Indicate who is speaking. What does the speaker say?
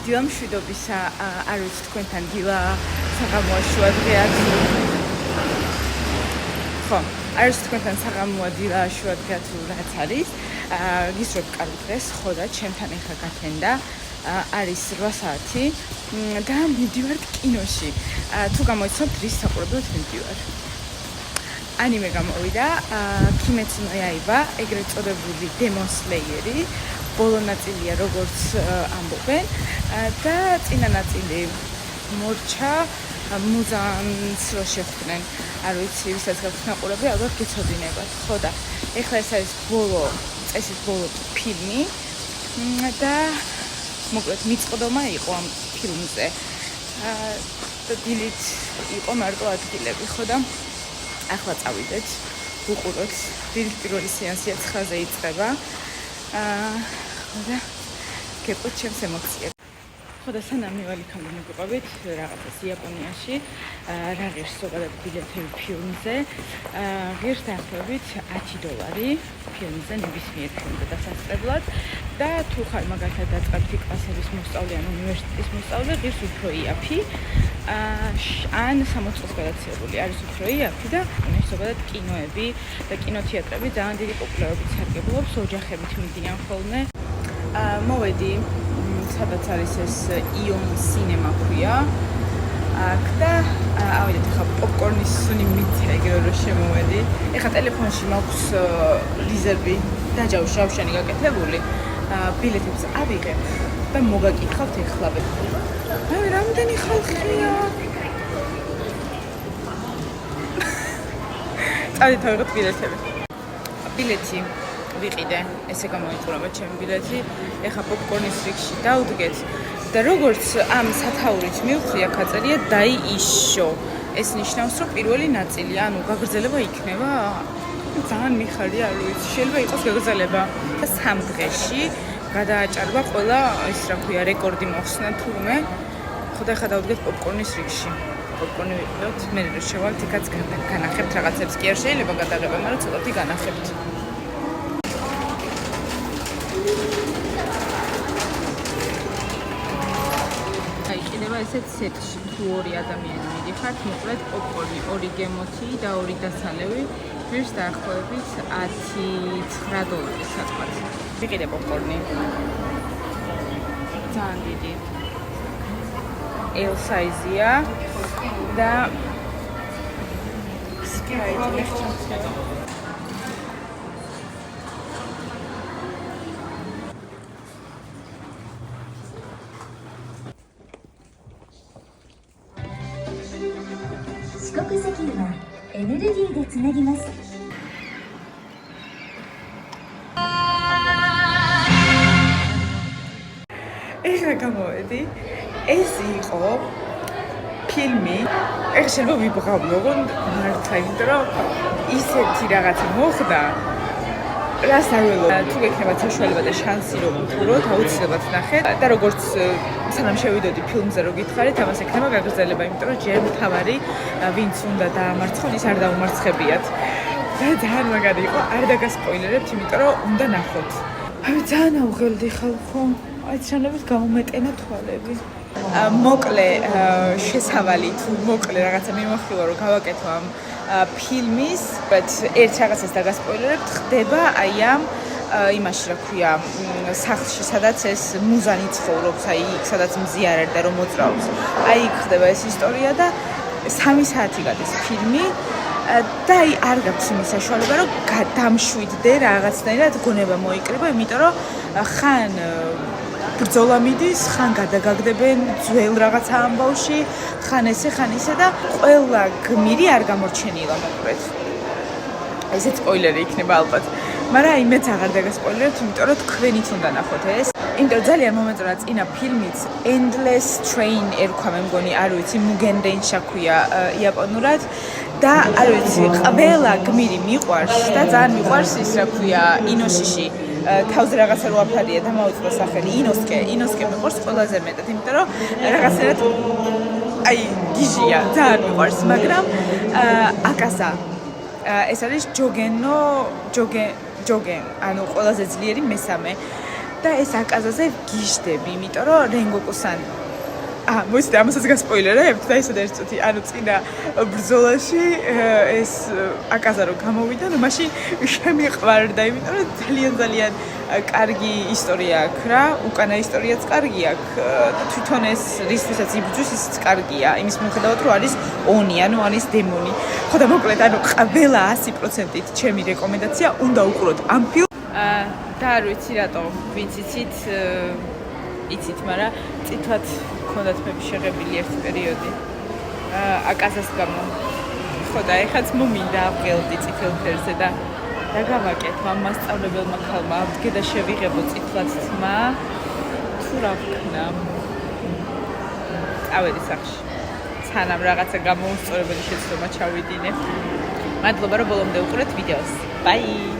Speaker 1: დილა მშვიდობისა, არ ვიცი თქვენთან დილა საღამოა შუადღეა თუ ხო, არ ვიცი თქვენთან საღამოა დილა შუადღეა თუ რაც არის. გისურვებთ კარგი დღეს, ხო და ჩემთან ეხლა გათენდა არის 8 საათი და მივდივარ კინოში. თუ გამოიცნობთ რის საყურებლად მივდივარ. ანიმე გამოვიდა, კიმეცუ ნო იაიბა, ეგრეთ წოდებული Demon Slayer-ი. ბოლო ნაწილია როგორც ამბობენ და წინა ნაწილი მორჩა მუზანს რო შეხვდნენ. არ ვიცი, ვისაც გაქვთ მაყურებელი, ალბათ გეცოდინებათ. ხო და ეხლა ეს არის წესის ბოლო ფილმი და მოკლედ მიწყდომა იყო ამ ფილმზე. და დილით იყო მარტო ადგილები, ხო და ახლა წავიდეთ, ვუყუროთ. დილით პირველი სეანსია 9-ზე იწყება. და გეყოთ ჩემს ემოციებს. ხო და სანამ მივალიქამდე მოგიყვებით რაღაცას იაპონიაში, რა ღირს ზოგადად ბილეთები ფილმზე, ღირს დაახლოებით $10 ფილმზე, ნებისმიერ ფილმზე დასასწრებლად და თუ ხარ მაგალითად დაწყებითი კლასების მოსწავლე ან უნივერსიტეტის მოსწავლე, ღირს უფრო იაფი, ან 60 წელს გადაცილებული არის უფრო იაფი და ზოგადად კინოები და კინოთეატრები ძალიან დიდი პოპულარობით სარგებლობს, ოჯახებით მიდიან ხოლმე. მოვედი სადაც არის ეს იონ სინემა ქვია. აქ და ავიდეთ ხა პოპკორნის სუნი მიცე ეგრე რომ შემოვედი. ეხა ტელეფონში მაქვს რეზერვი დაჯავშავშანი გაკეთებული. ბილეთებს ავიღებ და მოგაკითხავთ ეხლავე. აი რამდენი ხალხია. წავიდეთ ავიღოთ ბილეთები. ბილეთი ვიყიდე, ესე გამოიყურება ჩემი ბილეთი. ეხა პოპკორნის რიგში დავდგეთ და როგორც ამ სათაურით მივხვდი, აქ აწერია დაიიშო. ეს ნიშნავს, რომ პირველი ნაწილი, ანუ გაგრძელება იქნება. ძალიან მიხარია, არ ვიცი, შეიძლება იყოს გაგრძელება. 3 დღეში გადააჭარბა ყველა ის რა ქვია, რეკორდი მოხსნა თურმე. ხო და ეხა დავდგეთ პოპკორნის რიგში. პოპკორნი ვიყიდოთ, მე რო შევალთ იქაც განახებთ რაღაცებს კი არ შეიძლება გადაღება, მაგრამ ცოტათი განახებთ. ესეთ სეტში თუ 2 ადამიანი მიდიხართ, მოკლედ პოპკორნი 2 გემოთი და 2 დასალევი, ღირს დაახლოებით $19 საწყად. ვიყიდე პოპკორნი. ძალიან დიდი. L size-ია და ეხლა გამოვედი, ეს იყო ფილმი, ეხლა შეიძლება ვიბღავო, მართლა, იმიტომ რომ ისეთი რაღაცა მოხდა, რას არ ველო. თუ გექნებათ საშუალება და შანსი რომ უყუროთ, აუცილებლად ნახეთ და როგორც სანამ შევიდოდი ფილმზე რო გითხარით, ამას ექნება გაგრძელება, იმიტომ რომ ჯერ მთავარი ვინც უნდა დაამარცხონ, ის არ დაუმარცხებიათ. და ძალიან მაგარი იყო, არ დაგასპოილერებთ, იმიტომ რომ უნდა ნახოთ. აი ძალიან აუღელდი ხალხო. აი ჩანებით გამომეტენა თვალები. მოკლე შესავალი თუ მოკლე რაღაცა მიმოხილვა რომ გავაკეთო ამ ფილმის, բայց ერთ რაღაცას დაგასპოილერებთ, ხდება აი ამ იმაში რა ქვია, სახლში, სადაც ეს მუზანი ცხოვრობს, აი იქ სადაც მზიარერ და რომ მოძრაობს. აი იქ ხდება ეს ისტორია და 3 საათი გადის ფილმი. და აი არ გაქვს იმის საშუალება რომ დამშვიდდე რაღაცნაირად გონება მოიკრიბო, იმიტომ რომ ხან ბრძოლა მიდის, ხან გადაგაგდებენ ძველ რაღაცა ამბავში, ხან ესე, ხან ისე და ყველა გმირი არ გამორჩენილა მოკლედ. ესე სპოილერი იქნება ალბათ. მაგრამ აი მეც აღარ დაგასპოილერებთ, იმიტომ რომ თქვენიც უნდა ნახოთ ეს. იმიტომ რომ ძალიან მომეწონა წინა ფილმიც Endless Train ერქვა მე მგონი, არ ვიცი, Mugen Densha ქვია იაპონურად. და არ ვიცი, ყველა გმირი მიყვარს და ძალიან მიყვარს ის რა ქვია, ინოშიში. თავზე რაღაცა რო აფარია და მოუწყო სახელი ინოსკე მიყვარს ყველაზე მეტად, იმიტომ რომ რაღაცნაირად აი გიჟია, ძალიან მიყვარს, მაგრამ აკასა ეს არის ჯოგენ, ანუ ყველაზე ძლიერი მესამე და ეს აკაზაზე გიშდები, იმიტომ რომ რენგოკუ-სან მოიცადე ამასაც გასპოილერებთ და ისე ერთ წუთი ანუ წინა ბრძოლაში ეს აკაზა რომ გამოვიდა ნუ მაშინ შემიყვარდა იმიტომ რომ ძალიან კარგი ისტორია აქვს რა უკანა ისტორიაც კარგი აქვს და თვითონ ეს რისთვისაც იბრძვის ისიც კარგია იმის მიუხედავად რომ არის ონი ანუ არის დემონი ხო და მოკლედ ანუ ყველა 100%-ით ჩემი რეკომენდაცია უნდა უყუროთ ამ ფილმს და არ ვიცი რატომ ვინც იცით მაგრამ წითლად მქონდათ მე შეღებილი ერთი პერიოდი აკაზას გამო ხო და ეხაც მომინდა ავღელდი წითელ ფერზე და გავაკეთე ამ მასწავლებელმა ქალმა ავდგე და შევიღებო წითლად თმა თუ რა ვქნა წავედი სახში სანამ რაღაცა გამოუსწორებელი შეცდომა ჩავიდინე მადლობა რომ ბოლომდე უყურეთ ვიდეოს ბაი